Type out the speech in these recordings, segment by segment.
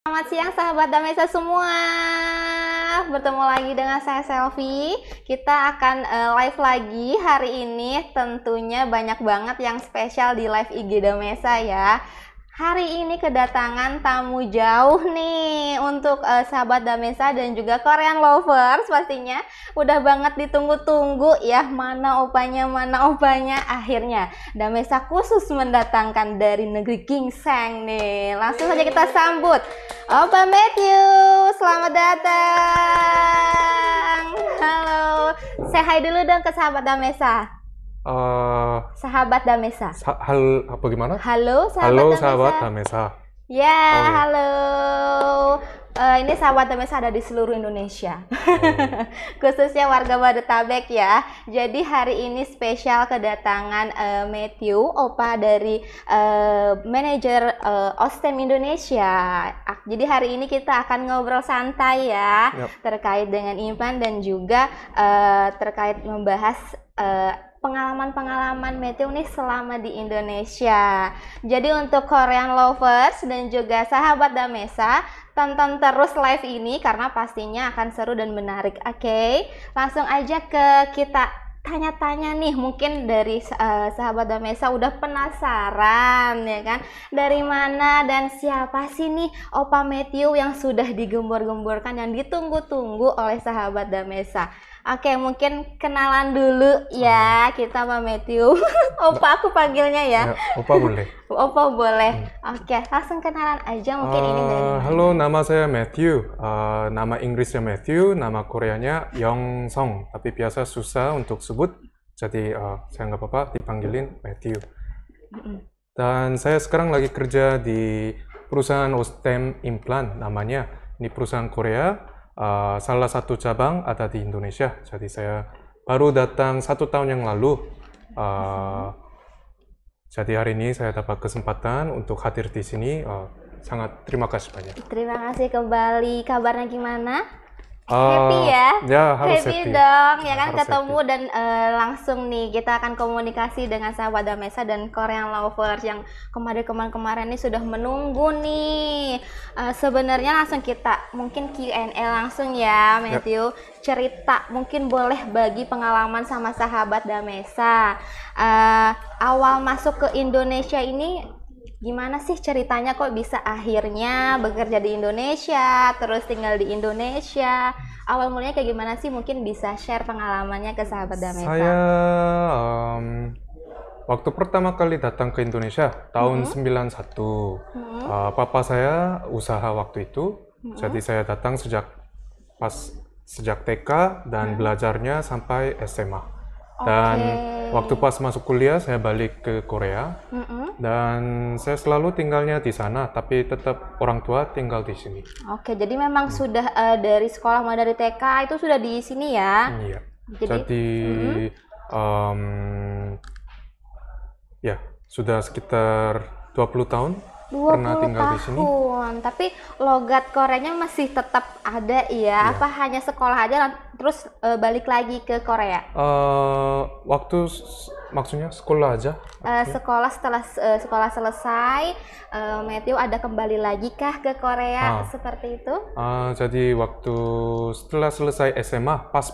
Selamat siang sahabat Damesa semua. Bertemu lagi dengan saya Selvi. Kita akan live lagi hari ini. Tentunya banyak banget yang spesial di live IG Damesa ya. Hari ini kedatangan tamu jauh nih untuk sahabat Damesa dan juga Korean lovers pastinya. Udah banget ditunggu-tunggu ya, mana opanya. Akhirnya Damesa khusus mendatangkan dari negeri Gingseng nih. Langsung saja kita sambut Opa Matthew. Selamat datang. Halo. Say hi dulu dong ke sahabat Damesa. Sahabat Damesa. Apa gimana? Halo Halo sahabat sahabat Damesa. Damesa. Ya, Oh ya. halo. Ini sahabat Damesa ada di seluruh Indonesia. Khususnya warga Bodetabek ya. Jadi hari ini spesial kedatangan Matthew, opa dari manajer Ostem Indonesia. Jadi hari ini kita akan ngobrol santai ya, terkait dengan implan dan juga terkait membahas pengalaman Matthew nih selama di Indonesia. Jadi untuk Korean lovers dan juga sahabat Damesa, tonton terus live ini karena pastinya akan seru dan menarik. Oke, langsung aja ke kita tanya-tanya nih. Mungkin dari sahabat Damesa udah penasaran ya kan, dari mana dan siapa sih nih Opa Matthew yang sudah digembor-gemborkan, yang ditunggu-tunggu oleh sahabat Damesa. Oke, mungkin kenalan dulu ya kita sama Matthew. Opa aku panggilnya ya. Opa boleh. Opa boleh. Oke, langsung kenalan aja mungkin ini dari mana? Halo, nama saya Matthew. Nama Inggrisnya Matthew, nama Koreanya Yongsong. Tapi biasa susah untuk sebut, jadi saya nggak apa-apa dipanggilin Matthew. Dan saya sekarang lagi kerja di perusahaan Ostem Implant namanya. Ini perusahaan Korea. Salah satu cabang ada di Indonesia. Jadi saya baru datang 1 tahun yang lalu. Jadi hari ini saya dapat kesempatan untuk hadir di sini. Sangat terima kasih banyak. Terima kasih kembali. Kabarnya gimana? Happy ya? Ya, harus happy dong ya kan, harus ketemu happy. Dan langsung nih kita akan komunikasi dengan sahabat Damesa dan Korean lovers yang kemarin ini sudah menunggu nih. Sebenarnya langsung kita mungkin Q&A langsung ya Matthew. Cerita mungkin boleh bagi pengalaman sama sahabat Damesa. Awal masuk ke Indonesia ini gimana sih ceritanya, kok bisa akhirnya bekerja di Indonesia, terus tinggal di Indonesia? Awal mulanya kayak gimana sih? Mungkin bisa share pengalamannya ke sahabat Damesa. Saya waktu pertama kali datang ke Indonesia tahun 91. Papa saya usaha waktu itu. Jadi saya datang sejak TK dan belajarnya sampai SMA. Dan waktu pas masuk kuliah saya balik ke Korea. Dan saya selalu tinggalnya di sana, tapi tetap orang tua tinggal di sini. Oke, jadi memang sudah dari sekolah, mulai dari TK itu sudah di sini ya? Iya. Jadi ya sudah sekitar 20 tahun pernah tinggal di sini. Tapi logat Koreanya masih tetap ada ya? Apa hanya sekolah aja terus balik lagi ke Korea? Maksudnya sekolah aja? Sekolah, setelah sekolah selesai, Matthew ada kembali lagi kah ke Korea seperti itu? Jadi waktu setelah selesai SMA, pas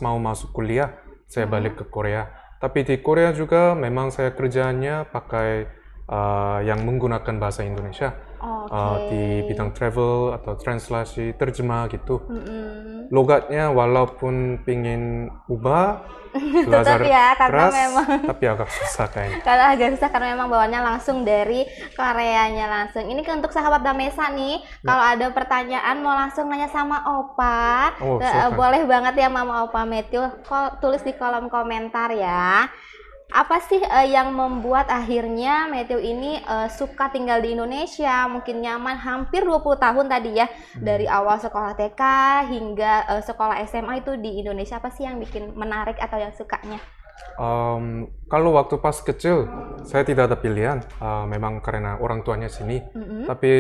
mau masuk kuliah, saya balik ke Korea. Tapi di Korea juga memang saya kerjanya pakai yang menggunakan bahasa Indonesia. Di bidang travel atau translasi, terjemah gitu. Logatnya walaupun pingin ubah, belajar ya, karena keras, memang tapi agak susah kayaknya. Kalau agak susah karena memang bawaannya langsung dari Koreanya langsung. Ini untuk sahabat Damesa nih, kalau ada pertanyaan mau langsung nanya sama Opa, boleh banget ya Mama Opa Matthew, tulis di kolom komentar ya. Apa sih yang membuat akhirnya Matthew ini suka tinggal di Indonesia, mungkin nyaman hampir 20 tahun tadi ya, dari awal sekolah TK hingga sekolah SMA itu di Indonesia? Apa sih yang bikin menarik atau yang sukanya? Kalau waktu pas kecil, saya tidak ada pilihan, memang karena orang tuanya sini. Tapi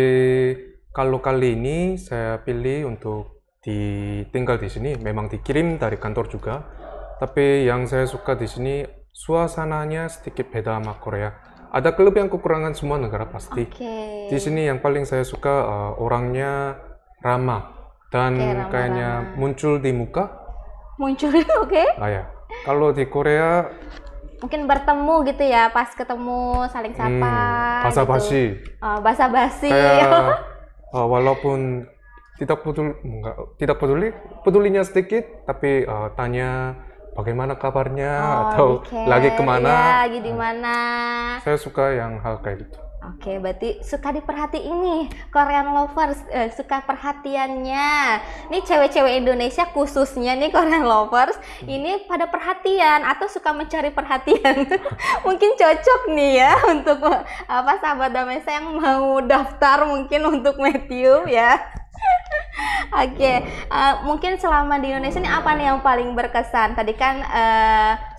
kalau kali ini saya pilih untuk tinggal di sini, memang dikirim dari kantor juga. Tapi yang saya suka di sini suasananya sedikit beda sama Korea. ada kelebihan kekurangan semua negara pasti. Oke. Di sini yang paling saya suka orangnya ramah dan Oke, ramah-ramah. kayaknya muncul di muka. Muncul, oke. Ya. Kalau di Korea Mungkin bertemu gitu ya, pas ketemu saling sapa. basa-basi. Gitu. Basa-basi. Kayak walaupun tidak pedulinya sedikit, tapi tanya bagaimana kabarnya atau lagi kemana. Ya, lagi di mana. Saya suka yang hal kayak gitu. Oke, berarti suka diperhatiin nih Korean lovers, suka perhatiannya. Nih cewek-cewek Indonesia khususnya nih Korean lovers, ini pada perhatian atau suka mencari perhatian. Mungkin cocok nih ya untuk sahabat Damesa yang mau daftar mungkin untuk Matthew ya. Oke, mungkin selama di Indonesia ini apa nih yang paling berkesan? Tadi kan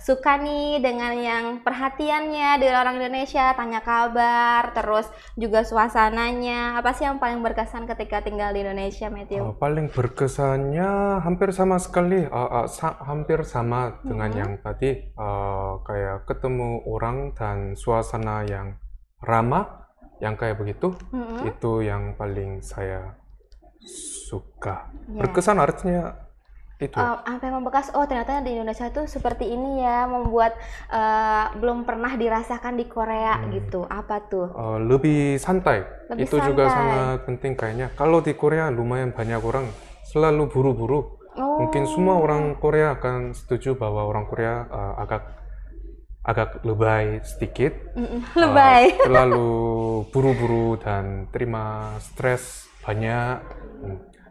suka nih dengan yang perhatiannya dari orang Indonesia, tanya kabar, terus juga suasananya. Apa sih yang paling berkesan ketika tinggal di Indonesia, Matthew? Paling berkesannya hampir sama sekali, hampir sama dengan yang tadi, kayak ketemu orang dan suasana yang ramah, yang kayak begitu, itu yang paling saya suka. Berkesan artinya itu. Sampai membekas, oh ternyata di Indonesia tuh seperti ini ya, membuat belum pernah dirasakan di Korea gitu. Apa tuh? Lebih santai. Lebih Itu juga santai. sangat penting kayaknya. Kalau di Korea lumayan banyak orang selalu buru-buru. Mungkin semua orang Korea akan setuju bahwa orang Korea agak lebay sedikit. Lebay. Terlalu buru-buru dan terima stres banyak.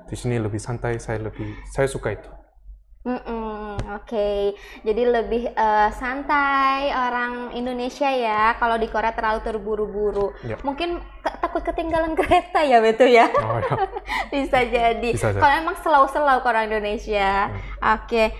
Di sini lebih santai, saya suka itu. Oke, jadi lebih santai orang Indonesia ya. Kalau di Korea terlalu terburu-buru. Yep. Mungkin takut ketinggalan kereta ya, betul ya? Oh, ya. Bisa jadi. Kalau emang slow-slow orang Indonesia. Oke,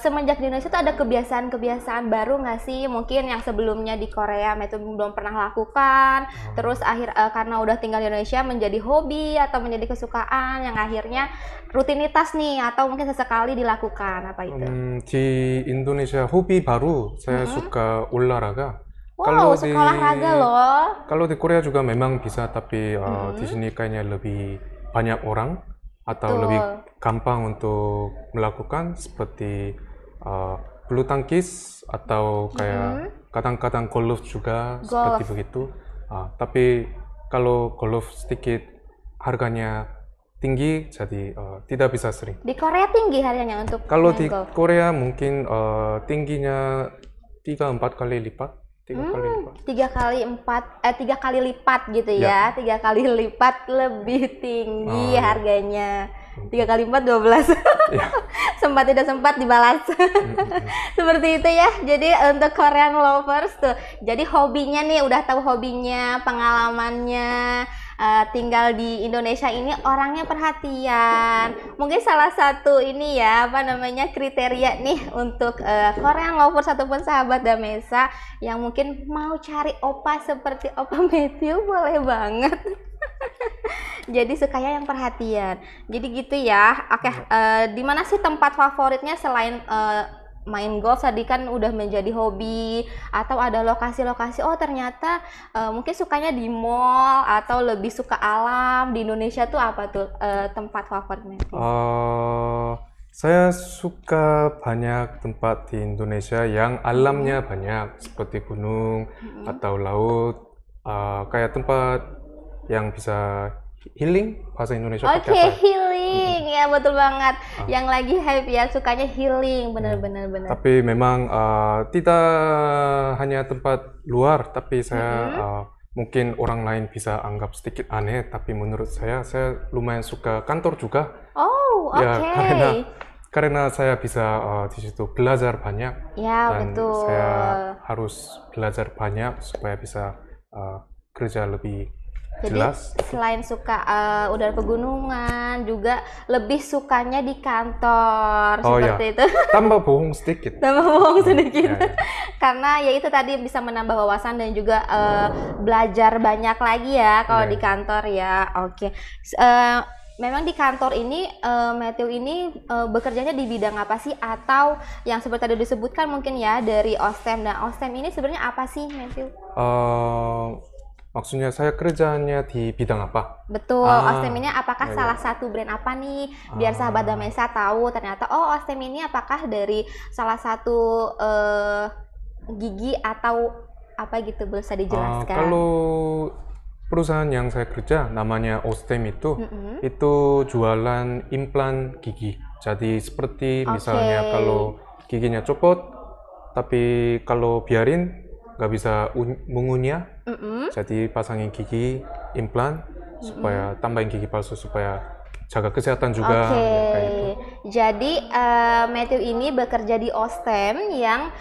semenjak di Indonesia tuh ada kebiasaan-kebiasaan baru nggak sih? Mungkin yang sebelumnya di Korea itu belum pernah lakukan. Terus karena udah tinggal di Indonesia menjadi hobi atau menjadi kesukaan yang akhirnya rutinitas nih atau mungkin sesekali dilakukan. Apa itu? Di Indonesia hobi baru saya suka olahraga. Wow, suka olahraga loh. Kalau di Korea juga memang bisa, tapi di sini kayaknya lebih banyak orang atau lebih gampang untuk melakukan seperti bulu tangkis atau kayak kadang-kadang golf juga seperti begitu. Tapi kalau golf sedikit harganya tinggi, jadi tidak bisa sering. Di Korea tinggi harganya untuk kalau di golf? Korea mungkin tingginya 3-4 kali lipat. 3 kali lipat gitu ya. 3 kali lipat lebih tinggi harganya. 3 kali 4 12. Sempat tidak sempat dibalas. Seperti itu ya. Jadi untuk Korean lovers tuh, jadi hobinya nih, udah tahu hobinya, pengalamannya, tinggal di Indonesia ini orangnya perhatian. Mungkin salah satu ini ya, kriteria nih untuk Korean lovers ataupun sahabat Damesa yang mungkin mau cari opa seperti Opa Matthew, boleh banget. Jadi sukanya yang perhatian. Jadi gitu ya. Oke, di mana sih tempat favoritnya selain main golf tadi kan udah menjadi hobi, atau ada lokasi-lokasi ternyata mungkin sukanya di mall atau lebih suka alam di Indonesia tuh apa tuh tempat favoritnya? Saya suka banyak tempat di Indonesia yang alamnya banyak seperti gunung atau laut, kayak tempat yang bisa healing, bahasa Indonesia pakai apa? Healing ya, betul banget. Yang lagi hype ya, sukanya healing, benar-benar. Tapi memang tidak hanya tempat luar, tapi saya mungkin orang lain bisa anggap sedikit aneh, tapi menurut saya lumayan suka kantor juga. Ya, karena saya bisa di situ belajar banyak. Ya, dan betul. Saya harus belajar banyak supaya bisa kerja lebih Jadi jelas. Selain suka udara pegunungan, juga lebih sukanya di kantor seperti itu. Tambah bohong sedikit. Karena ya itu tadi bisa menambah wawasan dan juga belajar banyak lagi ya kalau di kantor ya. Oke. memang di kantor ini Matthew ini bekerjanya di bidang apa sih? Atau yang seperti tadi disebutkan mungkin ya dari OSTEM. Nah, OSTEM ini sebenarnya apa sih, Matthew? Maksudnya saya kerjanya di bidang apa? Betul, OSTEM ini apakah ya, salah satu brand apa nih? Biar sahabat Damesa tahu ternyata OSTEM ini apakah dari salah satu gigi atau apa gitu, bisa dijelaskan? Kalau perusahaan yang saya kerja namanya OSTEM itu jualan implan gigi. Jadi seperti misalnya kalau giginya copot, tapi kalau biarin nggak bisa mengunyah, jadi pasangin gigi implan supaya tambahin gigi palsu supaya jaga kesehatan juga. Kayak gitu. Jadi Matthew ini bekerja di OSTEM yang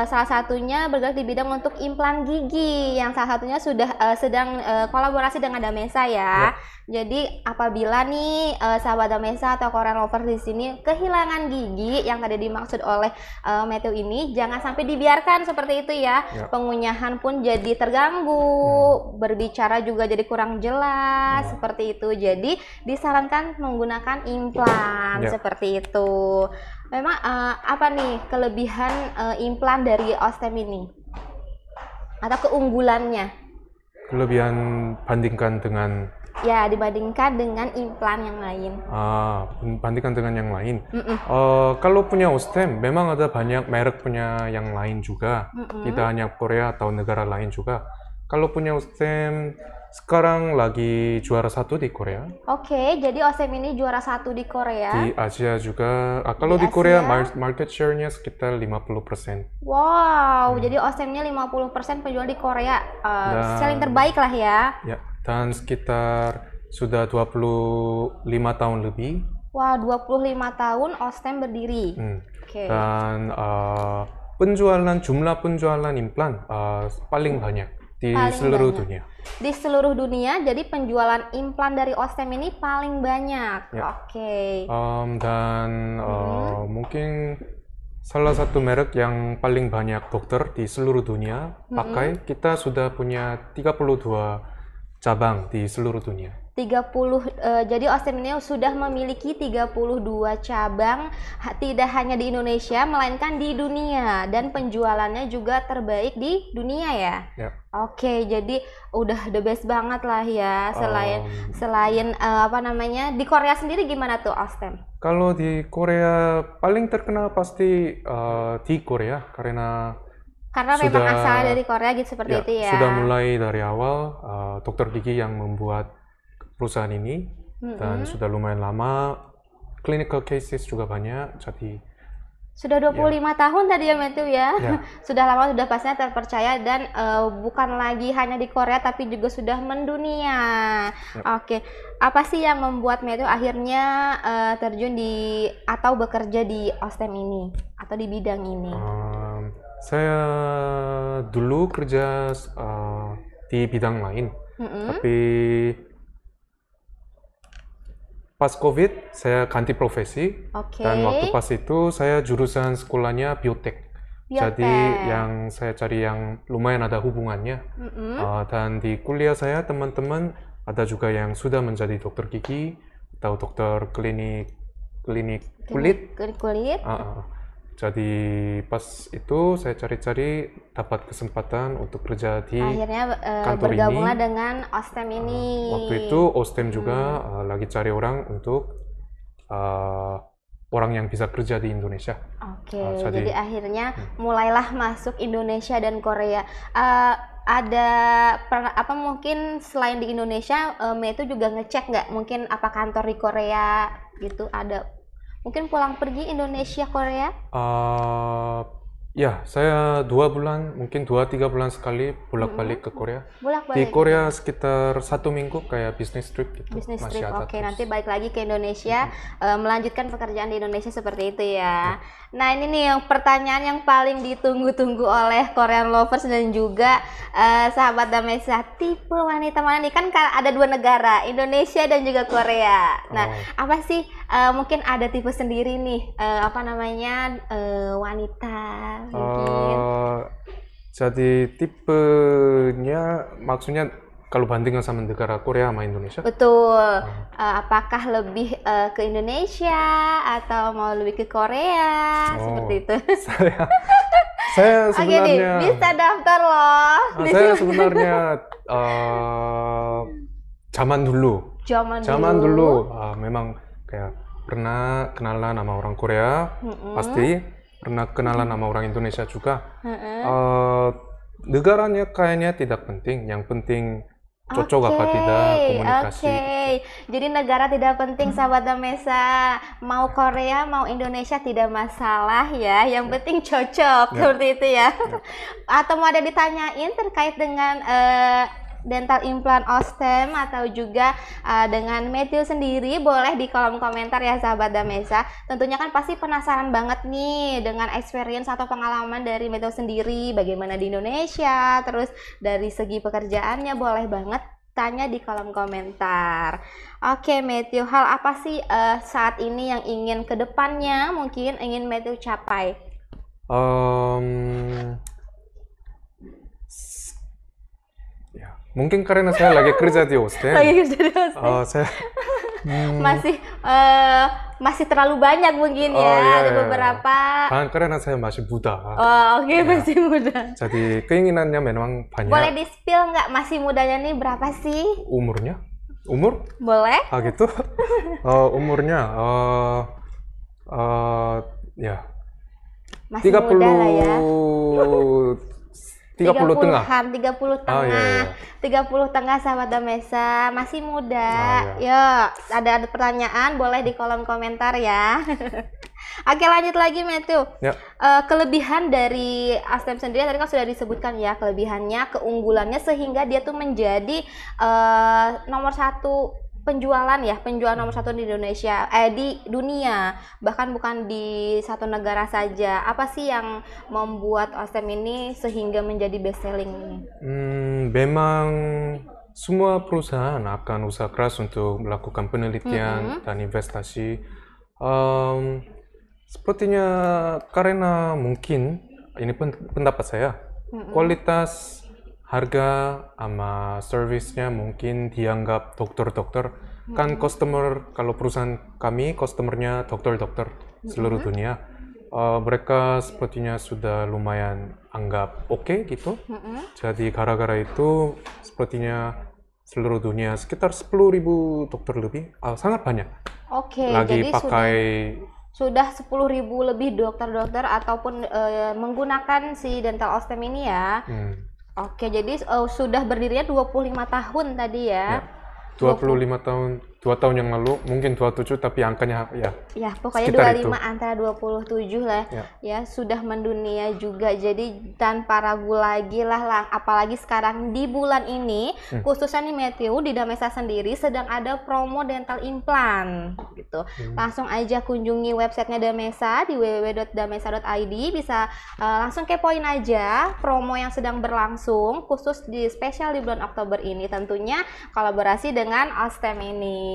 salah satunya bergerak di bidang untuk implan gigi, yang salah satunya sudah sedang kolaborasi dengan Damesa ya. Jadi apabila nih sahabat Damesa atau Korean Lover di sini kehilangan gigi yang tadi dimaksud oleh Matthew ini, jangan sampai dibiarkan seperti itu ya. Pengunyahan pun jadi terganggu, berbicara juga jadi kurang jelas seperti itu. Jadi disarankan menggunakan implan seperti itu. Memang apa nih kelebihan implan dari OSTEM ini atau keunggulannya? Kelebihan bandingkan dengan dibandingkan dengan implan yang lain. Bandingkan dengan yang lain. Kalau punya OSTEM, memang ada banyak merek punya yang lain juga. Tidak hanya Korea atau negara lain juga. Kalau punya OSTEM, sekarang lagi juara 1 di Korea. Jadi OSTEM ini juara 1 di Korea. Di Asia juga. Kalau di Korea, market share-nya sekitar 50%. Wow, jadi OSTEM-nya 50% penjual di Korea. Selling terbaik lah ya. Dan sekitar sudah 25 tahun lebih. Wah, 25 tahun OSTEM berdiri. Dan jumlah penjualan implan paling banyak di seluruh dunia. Di seluruh dunia, jadi penjualan implan dari OSTEM ini paling banyak. Dan mungkin salah satu merek yang paling banyak dokter di seluruh dunia pakai, kita sudah punya 32 cabang di seluruh dunia. Jadi OSTEM ini sudah memiliki 32 cabang, tidak hanya di Indonesia melainkan di dunia, dan penjualannya juga terbaik di dunia ya. Jadi udah the best banget lah ya. Selain di Korea sendiri gimana tuh OSTEM? Kalau di Korea paling terkenal pasti di Korea karena memang asalnya dari Korea gitu, seperti itu ya. Sudah mulai dari awal dokter gigi yang membuat perusahaan ini, dan sudah lumayan lama, clinical cases juga banyak, jadi sudah 25 tahun tadi ya Matthew ya. Sudah lama, sudah pastinya terpercaya, dan bukan lagi hanya di Korea tapi juga sudah mendunia. Apa sih yang membuat Matthew akhirnya terjun di atau bekerja di OSTEM ini atau di bidang ini? Saya dulu kerja di bidang lain, tapi pas COVID saya ganti profesi, dan waktu pas itu saya jurusan sekolahnya biotek. Jadi yang saya cari yang lumayan ada hubungannya. Dan di kuliah saya teman-teman ada juga yang sudah menjadi dokter gigi atau dokter klinik kulit. Jadi pas itu saya cari-cari dapat kesempatan untuk kerja di kantor bergabunglah ini dengan OSTEM ini. Waktu itu OSTEM juga lagi cari orang untuk orang yang bisa kerja di Indonesia. Jadi akhirnya mulailah masuk Indonesia dan Korea. Mungkin selain di Indonesia, Matthew juga ngecek nggak mungkin apa kantor di Korea gitu ada? Mungkin pulang pergi Indonesia Korea? Saya 2 bulan, mungkin 2-3 bulan sekali bolak-balik ke Korea. Di Korea sekitar 1 minggu kayak business trip gitu. Business trip, nanti balik lagi ke Indonesia, melanjutkan pekerjaan di Indonesia seperti itu ya. Nah ini nih yang pertanyaan yang paling ditunggu-tunggu oleh Korean Lovers dan juga sahabat Damesa, tipe wanita mana nih? Kan ada 2 negara, Indonesia dan juga Korea. Nah apa sih mungkin ada tipe sendiri nih wanita mungkin? Jadi tipenya maksudnya kalau bandingkan sama negara Korea sama Indonesia? Betul. Apakah lebih ke Indonesia atau mau lebih ke Korea? Seperti itu. Saya Oke nih, sebenarnya bisa daftar loh. saya sebenarnya zaman dulu Zaman dulu. memang kayak pernah kenalan sama orang Korea, pasti pernah kenalan sama orang Indonesia juga. Negaranya kayaknya tidak penting, yang penting cocok apa tidak komunikasi. Jadi negara tidak penting, sahabat Damesa. Mau Korea, mau Indonesia tidak masalah ya. Yang penting cocok, seperti itu ya. Atau mau ada ditanyain terkait dengan dental implant Ostem atau juga dengan Matthew sendiri, boleh di kolom komentar ya sahabat Damesa. Tentunya kan pasti penasaran banget nih dengan experience atau pengalaman dari Matthew sendiri, bagaimana di Indonesia, terus dari segi pekerjaannya, boleh banget tanya di kolom komentar. Oke Matthew, hal apa sih saat ini yang ingin kedepannya mungkin ingin Matthew capai? Mungkin karena saya lagi kerja di Ostem. Saya masih terlalu banyak mungkin ya. Ada beberapa. Karena saya masih muda. Masih muda. Jadi keinginannya memang banyak. Boleh di-spill nggak masih mudanya nih berapa sih? Umurnya? Umur? Boleh. Gitu. Umurnya ya. Masih 30 muda lah ya. 30 tengah. 30 tengah. 30 tengah sahabat Damesa, masih muda. Ada pertanyaan boleh di kolom komentar ya. Oke, lanjut lagi Matthew. Kelebihan dari Ostem sendiri tadi kan sudah disebutkan ya, kelebihannya, keunggulannya sehingga dia tuh menjadi nomor 1 penjual nomor 1 di Indonesia, di dunia, bahkan bukan di satu negara saja. Apa sih yang membuat Ostem ini sehingga menjadi best selling ini? Memang semua perusahaan akan usaha keras untuk melakukan penelitian dan investasi. Sepertinya karena mungkin ini pendapat saya, kualitas harga sama servisnya mungkin dianggap dokter-dokter. Kan customer, kalau perusahaan kami, customernya dokter-dokter seluruh dunia. Mereka sepertinya sudah lumayan anggap oke gitu. Jadi gara-gara itu sepertinya seluruh dunia sekitar 10.000 dokter lebih, sangat banyak. Lagi jadi pakai sudah 10.000 lebih dokter-dokter ataupun menggunakan si dental Ostem ini ya. Jadi sudah berdirinya 25 tahun tadi ya. 25 tahun, 2 tahun yang lalu, mungkin 27 tapi angkanya ya pokoknya 25 antara 27 lah ya, sudah mendunia juga. Jadi tanpa ragu lagi lah, apalagi sekarang di bulan ini khususnya nih Matthew di Damesa sendiri sedang ada promo dental implant gitu. Langsung aja kunjungi websitenya Damesa di www.damesa.id, bisa langsung kepoin aja promo yang sedang berlangsung khusus di spesial di bulan Oktober ini, tentunya kolaborasi dengan Ostem ini.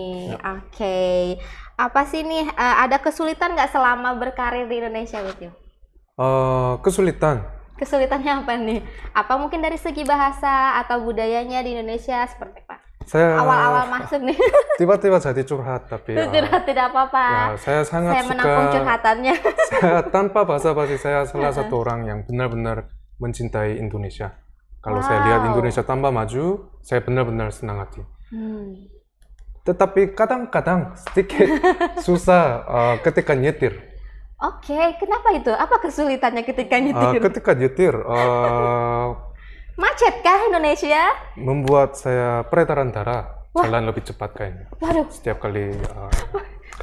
Apa sih nih, ada kesulitan nggak selama berkarir di Indonesia Matthew? Kesulitannya apa nih? Apa mungkin dari segi bahasa atau budayanya di Indonesia seperti apa? Saya awal-awal masuk nih. Tiba-tiba jadi curhat, tapi curhat tidak apa-apa. Saya sangat menampung curhatannya. Saya tanpa basa-basi, saya salah satu orang yang benar-benar mencintai Indonesia. Kalau saya lihat Indonesia tambah maju, saya benar-benar senang hati. Tetapi kadang-kadang sedikit susah ketika nyetir. Kenapa itu? Apa kesulitannya ketika nyetir? Ketika nyetir, macet kah Indonesia? Membuat saya peredaran darah jalan lebih cepat kayaknya. Setiap kali.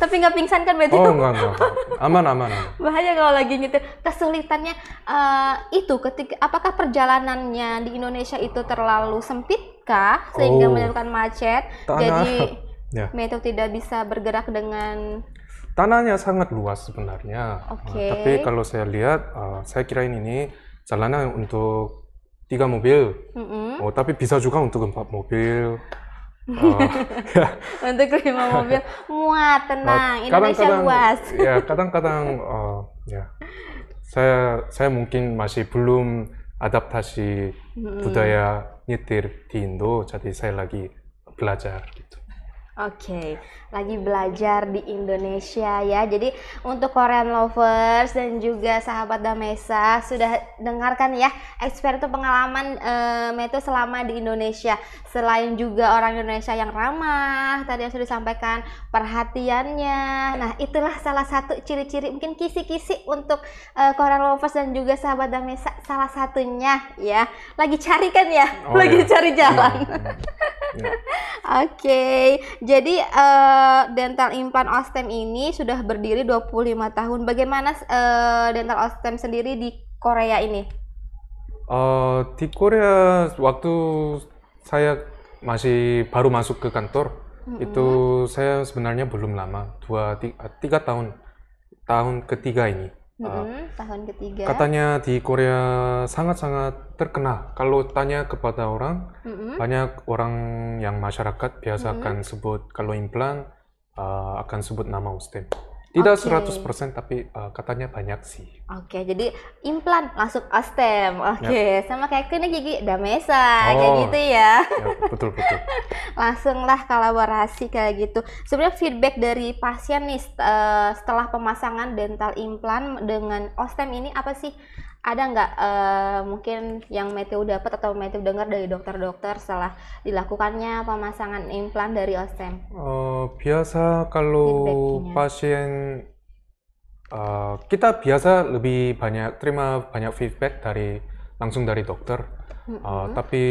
Tapi nggak pingsan kan Matthew? Enggak. Aman. Bahaya kalau lagi nyetir. Kesulitannya itu apakah perjalanannya di Indonesia itu terlalu sempit kah sehingga menyebabkan macet? Jadi Matthew tidak bisa bergerak dengan tanahnya sangat luas sebenarnya. Tapi kalau saya lihat, saya kirain ini jalanan untuk 3 mobil. Tapi bisa juga untuk 4 mobil. Untuk 5 mobil muat, tenang. Indonesia luas. Kadang-kadang saya mungkin masih belum adaptasi budaya nyetir di Indo, jadi saya lagi belajar gitu. Oke, lagi belajar di Indonesia ya. Jadi untuk Korean lovers dan juga sahabat Damesa sudah dengarkan ya itu pengalaman Metu selama di Indonesia. Selain juga orang Indonesia yang ramah, tadi yang sudah disampaikan perhatiannya. Nah, itulah salah satu ciri-ciri mungkin kisi-kisi untuk Korean lovers dan juga sahabat Damesa. Salah satunya ya. Lagi cari kan ya? Oh, lagi ya. cari jalan. Ya. Oke, jadi dental implant Ostem ini sudah berdiri 25 tahun. Bagaimana dental Ostem sendiri di Korea ini? Di Korea waktu saya masih baru masuk ke kantor, itu saya sebenarnya belum lama, 3 tahun, tahun ketiga ini. Tahun ketiga. Katanya di Korea sangat-sangat terkenal. Kalau tanya kepada orang, banyak orang yang masyarakat biasa akan sebut kalau implan akan sebut nama Ostem. Tidak 100% tapi katanya banyak sih. Oke, jadi implan langsung Ostem. Oke, sama kayak klinik gigi Damesa kayak gitu ya. Ya, betul-betul. Langsunglah kolaborasi kayak gitu. Sebenarnya feedback dari pasien nih setelah pemasangan dental implan dengan Ostem ini apa sih? Ada nggak mungkin yang Matthew dapat atau Matthew dengar dari dokter-dokter setelah dilakukannya pemasangan implan dari Ostem? Biasa kalau pasien kita biasa lebih banyak terima banyak feedback langsung dari dokter. Tapi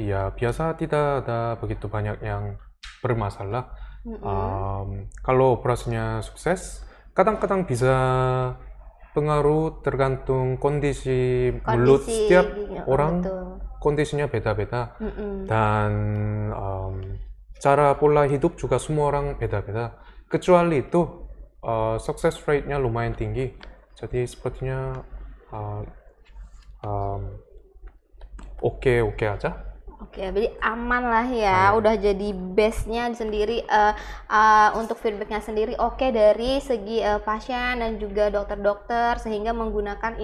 ya biasa tidak ada begitu banyak yang bermasalah. Kalau operasinya sukses, kadang-kadang bisa pengaruh tergantung kondisi mulut setiap orang, kondisinya beda-beda. Dan cara pola hidup juga semua orang beda-beda. Kecuali itu success rate-nya lumayan tinggi. Jadi sepertinya oke aja. Oke, jadi aman lah ya, udah jadi base-nya sendiri untuk feedbacknya sendiri oke dari segi pasien dan juga dokter-dokter sehingga menggunakan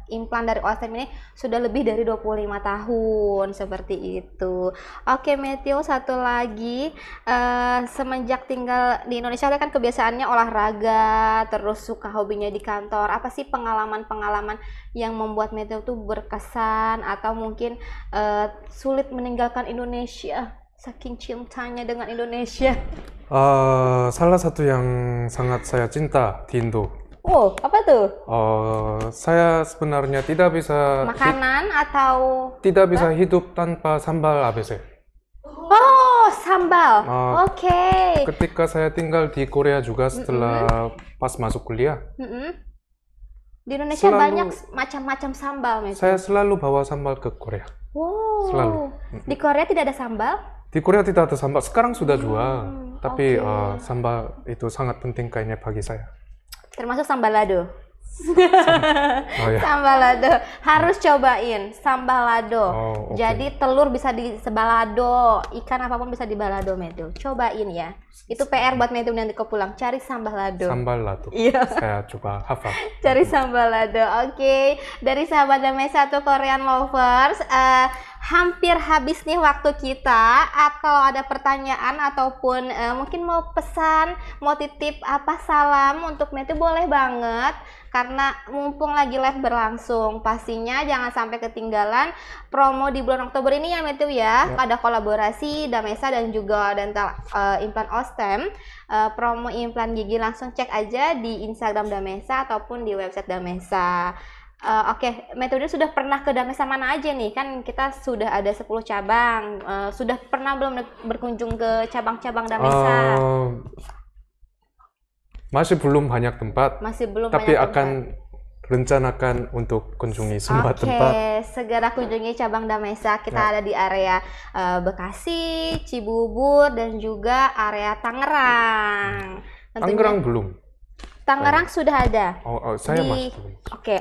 implan dari Ostem ini sudah lebih dari 25 tahun seperti itu. Oke Matthew, satu lagi semenjak tinggal di Indonesia kan kebiasaannya olahraga, terus suka hobinya di kantor. Apa sih pengalaman-pengalaman yang membuat Matthew tuh berkesan atau mungkin sulit meninggalkan Indonesia saking cintanya dengan Indonesia? Salah satu yang sangat saya cinta di Indo. Oh, apa tuh? Saya sebenarnya tidak bisa makanan atau tidak bisa hidup tanpa sambal ABC. Oh, sambal. Oke. Ketika saya tinggal di Korea juga setelah pas masuk kuliah. Di Indonesia banyak macam-macam sambal, Matthew. Saya selalu bawa sambal ke Korea. Wow. Selalu. Di Korea tidak ada sambal? Di Korea tidak ada sambal. Sekarang sudah jual. Tapi sambal itu sangat penting kayaknya bagi saya. Termasuk sambal lado. Ya. Sambal lado harus cobain sambal lado. Jadi telur bisa di sebalado, ikan apapun bisa di balado, Matthew. Cobain ya. Itu PR buat Matthew nanti ke pulang, cari sambal lado. Sambal lado. Iya. Saya coba hafal. Cari sambal lado. Oke. Dari sahabat Damesa satu Korean lovers, hampir habis nih waktu kita. Kalau ada pertanyaan ataupun mungkin mau pesan, mau titip apa salam untuk Matthew boleh banget. Karena mumpung lagi live berlangsung, pastinya jangan sampai ketinggalan promo di bulan Oktober ini ya Matthew ya. Ada kolaborasi Damesa dan juga dental implan Ostem. Promo implan gigi langsung cek aja di Instagram Damesa ataupun di website Damesa. Oke, Matthew sudah pernah ke Damesa mana aja nih? Kan kita sudah ada 10 cabang. Sudah pernah belum berkunjung ke cabang-cabang Damesa? Masih belum banyak tempat. Masih belum tapi banyak akan rencanakan untuk kunjungi semua tempat. Oke, segera kunjungi cabang Damesa. Kita ada di area Bekasi, Cibubur, dan juga area Tangerang. Tangerang belum. Tangerang sudah ada. Saya masih belum.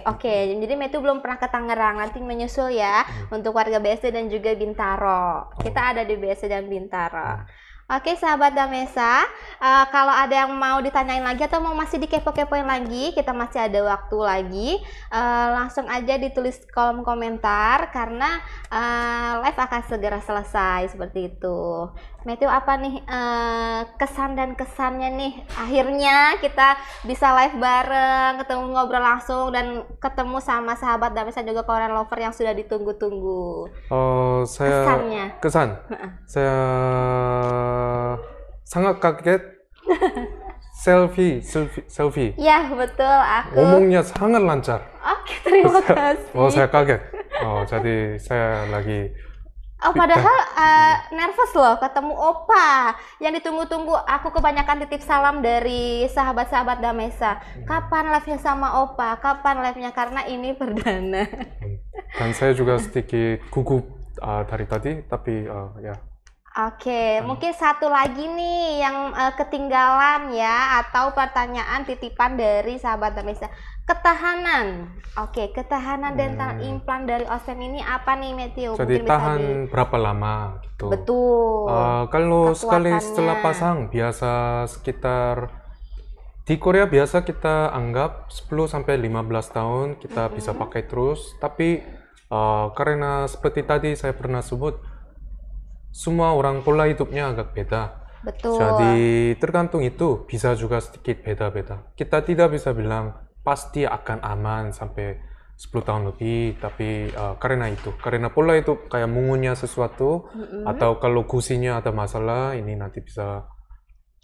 Oke. Jadi Matthew belum pernah ke Tangerang. Nanti menyusul ya untuk warga BSD dan juga Bintaro. Kita ada di BSD dan Bintaro. Oke, sahabat Damesa, kalau ada yang mau ditanyain lagi atau mau masih dikepo-kepoin lagi, kita masih ada waktu lagi. Langsung aja ditulis kolom komentar karena live akan segera selesai seperti itu. Matthew, apa nih kesan dan kesannya nih? Akhirnya kita bisa live bareng, ketemu ngobrol langsung dan ketemu sama sahabat Damesa juga Korean lover yang sudah ditunggu-tunggu. Saya kesan. Saya sangat kaget. selfie. Ya, betul. Aku. Ngomongnya sangat lancar. Oke, terima kasih. Saya kaget. Jadi saya lagi. Padahal nervous loh ketemu Opa yang ditunggu-tunggu. Aku kebanyakan titip salam dari sahabat-sahabat Damesa. Kapan live-nya sama Opa? Kapan live-nya? Karena ini perdana. Dan saya juga sedikit gugup dari tadi, tapi ya. Oke, mungkin satu lagi nih yang ketinggalan ya, atau pertanyaan titipan dari sahabat Damesa. Ketahanan. Oke, ketahanan dental implan dari Ostem ini apa nih, Matthew? Jadi tahan berapa lama gitu. Betul. Kalau sekali setelah pasang biasa sekitar di Korea biasa kita anggap 10-15 tahun kita bisa pakai terus, tapi karena seperti tadi saya pernah sebut, semua orang pola hidupnya agak beda. Betul. Jadi tergantung itu bisa juga sedikit beda-beda. Kita tidak bisa bilang pasti akan aman sampai 10 tahun lebih, tapi karena pola hidup kayak mengunyah sesuatu atau kalau gusinya ada masalah, ini nanti bisa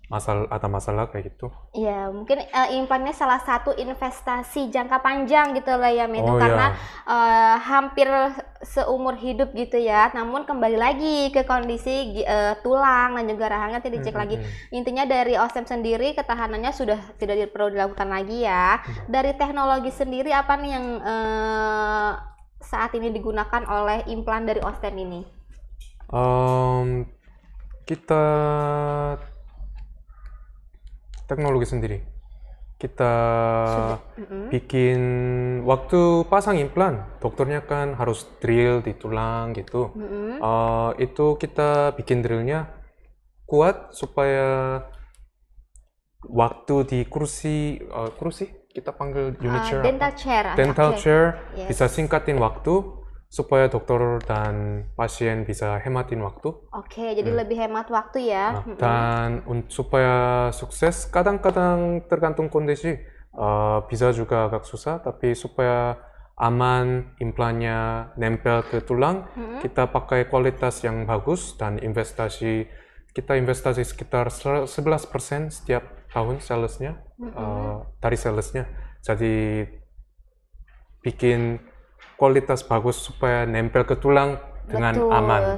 ada masalah kayak gitu. Iya, mungkin implannya salah satu investasi jangka panjang gitu lah ya, Matthew, karena hampir seumur hidup gitu ya. Namun kembali lagi ke kondisi tulang dan juga rahangnya nanti dicek lagi. Intinya dari Ostem sendiri ketahanannya sudah tidak perlu dilakukan lagi ya. Dari teknologi sendiri apa nih yang saat ini digunakan oleh implan dari Ostem ini? Kita teknologi sendiri. Kita bikin waktu pasang implan, dokternya kan harus drill di tulang gitu. Itu kita bikin drillnya kuat supaya waktu di kursi kita panggil unit chair, dental chair Yes. bisa singkatin waktu supaya dokter dan pasien bisa hematin waktu. Oke, jadi lebih hemat waktu ya. Dan supaya sukses, kadang-kadang tergantung kondisi, bisa juga agak susah, tapi supaya aman implannya nempel ke tulang, kita pakai kualitas yang bagus dan kita investasi sekitar 11% setiap tahun salesnya, dari salesnya. Jadi bikin kualitas bagus supaya nempel ke tulang dengan aman.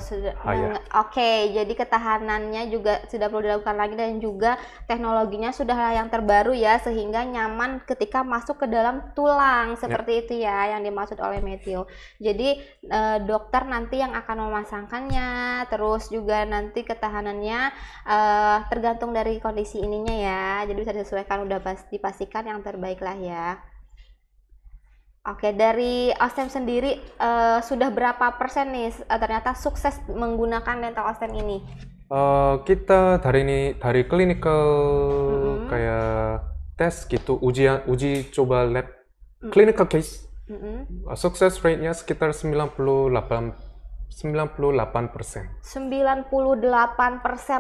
Oke, jadi ketahanannya juga sudah perlu dilakukan lagi dan juga teknologinya sudah yang terbaru ya, sehingga nyaman ketika masuk ke dalam tulang seperti itu ya yang dimaksud oleh Matthew. Jadi dokter nanti yang akan memasangkannya, terus juga nanti ketahanannya tergantung dari kondisi ininya ya. Jadi bisa disesuaikan, udah dipastikan yang terbaik lah ya. Oke, dari Ostem sendiri sudah berapa persen nih ternyata sukses menggunakan dental Ostem ini? Kita dari clinical kayak tes gitu, uji coba lab, clinical case, success rate-nya sekitar 98%. 98%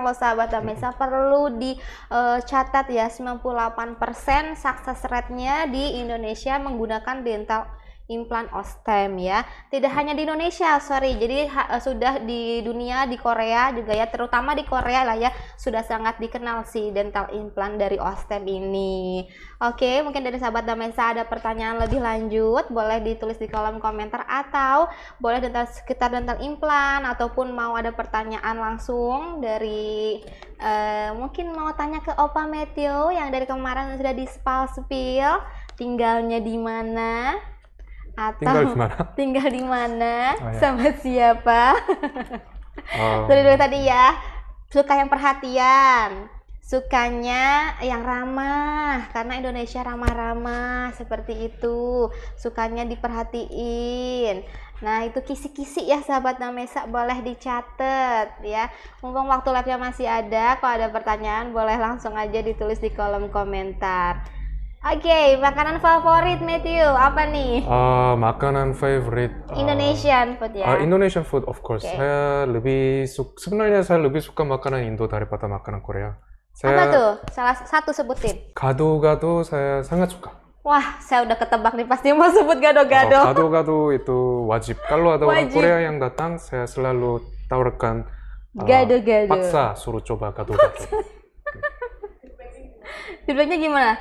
loh sahabat Damesa, perlu dicatat ya, 98% success rate-nya di Indonesia menggunakan dental implan Ostem ya. Tidak hanya di Indonesia, jadi sudah di dunia, di Korea juga ya, terutama di Korea lah ya, sudah sangat dikenal si dental implan dari Ostem ini. Oke, mungkin dari sahabat Damesa ada pertanyaan lebih lanjut, boleh ditulis di kolom komentar atau boleh sekitar dental implan, ataupun mau ada pertanyaan langsung dari mungkin mau tanya ke Opa Matthew yang dari kemarin sudah di spill tinggalnya di mana, atau tinggal di mana, sama siapa. Dari tadi ya, suka yang perhatian, Sukanya yang ramah, karena Indonesia ramah-ramah seperti itu. Sukanya diperhatiin. Nah, itu kisi-kisi ya sahabat Damesa, boleh dicatat ya. Mumpung waktu live-nya masih ada, kalau ada pertanyaan boleh langsung aja ditulis di kolom komentar. Oke, makanan favorit Matthew apa nih? Makanan favorite Indonesian food ya. Indonesian food of course. Oke. Sebenarnya saya lebih suka makanan Indo daripada makanan Korea. Apa tuh? Salah satu sebutin. Gado-gado saya sangat suka. Wah, saya udah ketebak nih pasti mau sebut gado-gado. Gado-gado itu wajib. Kalau ada orang Wajib. Korea yang datang, saya selalu tawarkan Gado-gado. paksa suruh coba gado-gado. Feedbacknya gimana?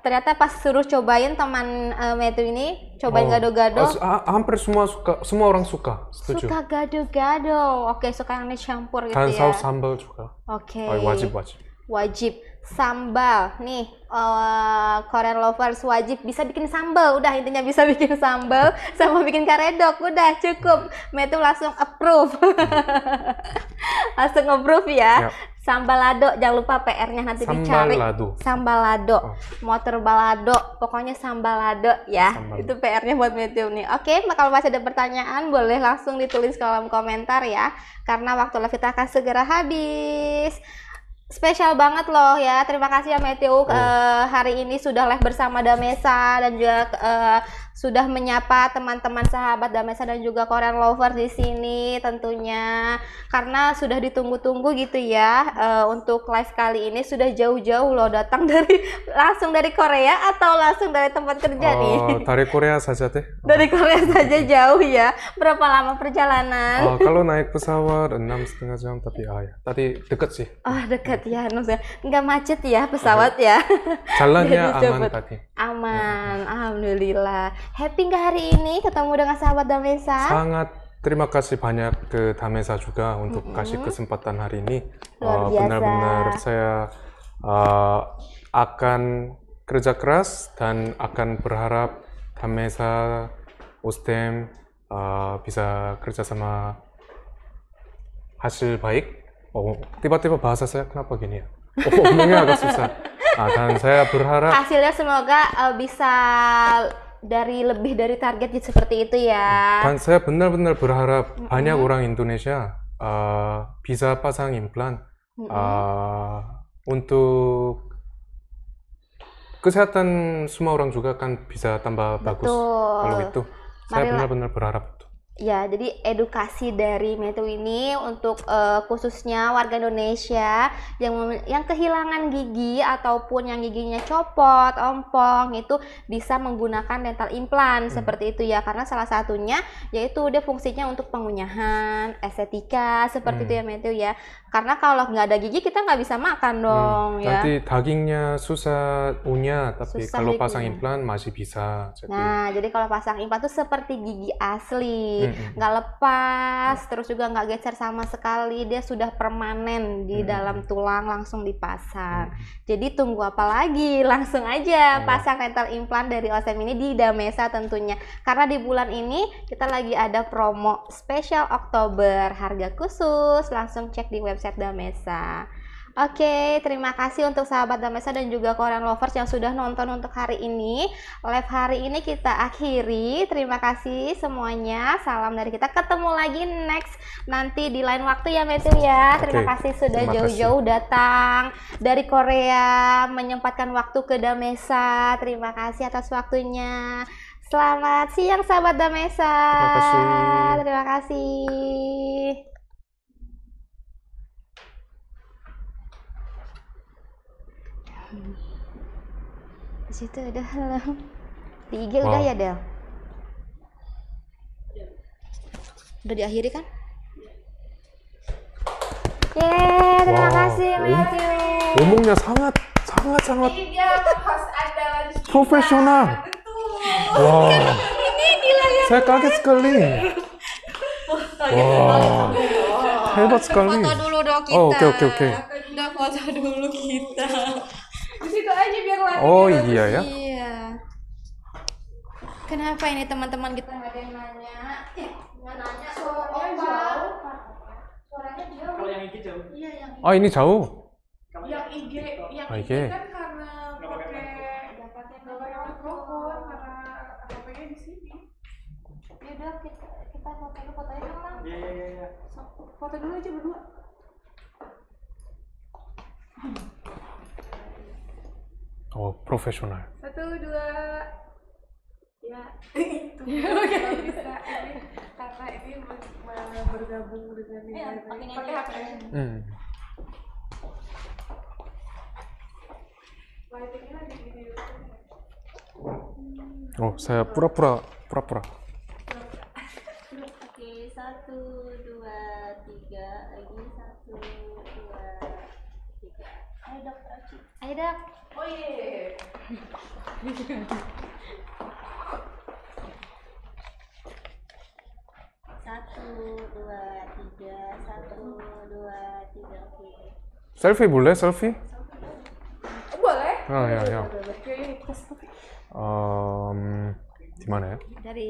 Ternyata pas suruh cobain teman Matthew ini cobain gado-gado. Hampir semua orang suka. Setuju. Suka gado-gado. Oke, suka yang dicampur gitu Dan ya. saus sambal juga. Oke. Wajib. Wajib. Sambal. Nih, Korean lovers wajib bisa bikin sambal. Udah, intinya bisa bikin sambal sama bikin karedok. Udah, cukup. Matthew langsung approve. Langsung approve ya. Yap. Sambal lado, jangan lupa PR-nya nanti dicari. Sambal lado. Motor balado, pokoknya sambal lado ya. Itu PR-nya buat Matthew nih. Oke, kalau masih ada pertanyaan boleh langsung ditulis kolom komentar ya. Karena waktu live kita akan segera habis. Spesial banget loh ya. Terima kasih ya Matthew hari ini sudah live bersama Damesa dan juga sudah menyapa teman-teman sahabat Damesa dan juga Korean lovers di sini tentunya. Karena sudah ditunggu-tunggu gitu ya untuk live kali ini, sudah jauh-jauh loh datang langsung dari Korea atau langsung dari tempat kerja nih? Dari Korea saja deh. Dari Korea saja jauh ya. Berapa lama perjalanan? Kalau naik pesawat 6,5 jam, tapi ya tadi dekat sih. Oh, dekat ya, nggak macet ya pesawat ya. Jalannya aman tadi. Aman, alhamdulillah. Happy nggak hari ini ketemu dengan sahabat Damesa? Sangat terima kasih banyak ke Damesa juga untuk kasih kesempatan hari ini. Luar biasa. Benar-benar saya akan kerja keras dan akan berharap Damesa, Ostem bisa kerja sama hasil baik. Tiba-tiba bahasa saya kenapa gini ya? Ngomongnya agak susah. Dan saya berharap hasilnya semoga bisa lebih dari target seperti itu ya. Dan saya benar-benar berharap banyak orang Indonesia bisa pasang implan untuk kesehatan semua orang juga kan bisa tambah bagus. Kalau itu, saya benar-benar berharap. Ya, jadi edukasi dari Matthew ini untuk khususnya warga Indonesia yang kehilangan gigi ataupun yang giginya copot, ompong itu bisa menggunakan dental implant seperti itu ya, karena salah satunya yaitu dia fungsinya untuk pengunyahan, estetika seperti itu ya Matthew ya. Karena kalau nggak ada gigi kita nggak bisa makan dong ya. Nanti dagingnya susah unyah, tapi Susah kalau pasang dikunyah. implan masih bisa. Nah, jadi kalau pasang implan tuh seperti gigi asli, nggak lepas, terus juga nggak geser sama sekali, dia sudah permanen di dalam tulang langsung dipasang. Jadi tunggu apa lagi? Langsung aja pasang dental implant dari Osem ini di Damesa tentunya. Karena di bulan ini kita lagi ada promo spesial Oktober, harga khusus, langsung cek di website Damesa. Oke, terima kasih untuk sahabat Damesa dan juga Korean lovers yang sudah nonton untuk hari ini. Live hari ini kita akhiri. Terima kasih semuanya. Salam dari kita. Ketemu lagi next nanti di lain waktu ya Matthew ya. Terima kasih sudah jauh-jauh datang dari Korea menyempatkan waktu ke Damesa. Terima kasih atas waktunya. Selamat siang sahabat Damesa. Terima kasih. Terima kasih. Di situ udah halo. Di IG udah ya Del? Udah diakhiri kan? Yeay, terima kasih Matthew. Ngomongnya sangat profesional. Wah, saya kaget sekali. Wah, hebat sekali. Foto dulu dong kita. Oh, oke. Udah foto dulu kita. Di situ aja biar lanjut. Oh iya ya. Iya. Kenapa ini teman-teman kita nggak ada yang nanya? Nggak nanya. Suaranya jauh. Suaranya jauh. Kalau yang ini jauh. Iya yang Ini jauh. Yang ini IG yang Oh, IG IG. kan karena pakai mikrofon karena HP-nya di sini. Ya udah kita fotonya dong, Mang. Iya. Foto dulu aja berdua. Oh, profesional. 1, 2. Ya, itu kalau bisa ini karena ini bergabung dengan Iya, ini. pakai Pakai HP. HP. Lightingnya lagi di video. Oh, saya pura-pura. Oke, 1, 2, 3 lagi 1, 2, 3. Ayo dok, Roci. Ayo dok. Oh iya. Satu, dua, tiga, 1, 2, 3. Oke. Selfie boleh, selfie? Boleh? Oh, ya. Oke, ini kita stop. Di mana ya? Dari